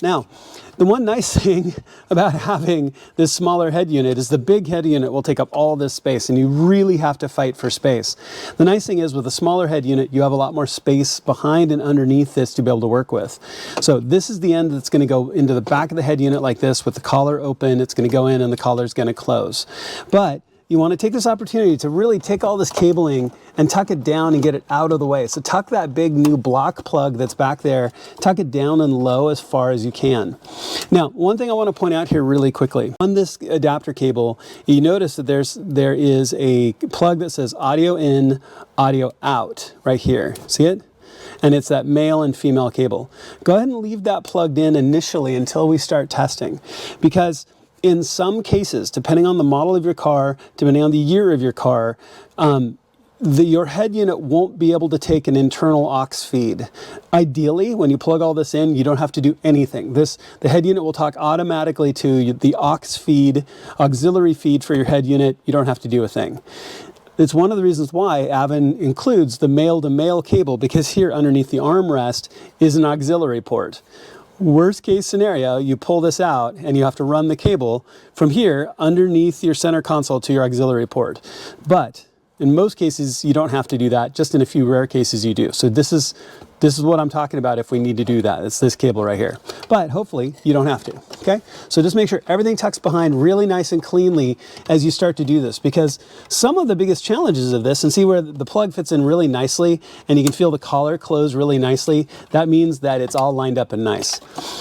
Now, the one nice thing about having this smaller head unit is the big head unit will take up all this space and you really have to fight for space. The nice thing is with a smaller head unit, you have a lot more space behind and underneath this to be able to work with. So this is the end that's going to go into the back of the head unit like this with the collar open. It's going to go in and the collar is going to close. But you want to take this opportunity to really take all this cabling and tuck it down and get it out of the way. So tuck that big new block plug that's back there, tuck it down and low as far as you can. Now, one thing I want to point out here really quickly. On this adapter cable, you notice that there is a plug that says audio in, audio out right here. See it? And it's that male and female cable. Go ahead and leave that plugged in initially until we start testing, because in some cases, depending on the model of your car, depending on the year of your car, your head unit won't be able to take an internal aux feed. Ideally, when you plug all this in, you don't have to do anything. The head unit will talk automatically to the aux feed, auxiliary feed for your head unit. You don't have to do a thing. It's one of the reasons why Avin includes the male-to-male cable, because here underneath the armrest is an auxiliary port. Worst case scenario, you pull this out and you have to run the cable from here underneath your center console to your auxiliary port. But in most cases, you don't have to do that. Just in a few rare cases, you do. So this is what I'm talking about if we need to do that. It's this cable right here. But hopefully, you don't have to, okay? So just make sure everything tucks behind really nice and cleanly as you start to do this, because some of the biggest challenges of this, and see where the plug fits in really nicely, and you can feel the collar close really nicely, that means that it's all lined up and nice.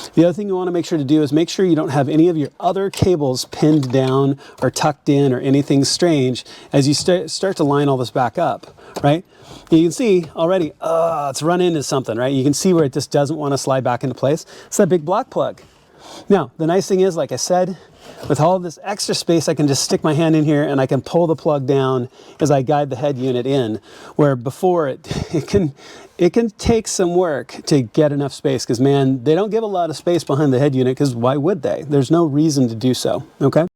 The other thing you want to make sure to do is make sure you don't have any of your other cables pinned down or tucked in or anything strange as you start to line all this back up, right? You can see already, it's run into something, right? You can see where it just doesn't want to slide back into place. It's that big block plug. Now, the nice thing is, like I said, with all this extra space, I can just stick my hand in here and I can pull the plug down as I guide the head unit in, where before it can take some work to get enough space, because man, they don't give a lot of space behind the head unit, because why would they? There's no reason to do so, okay?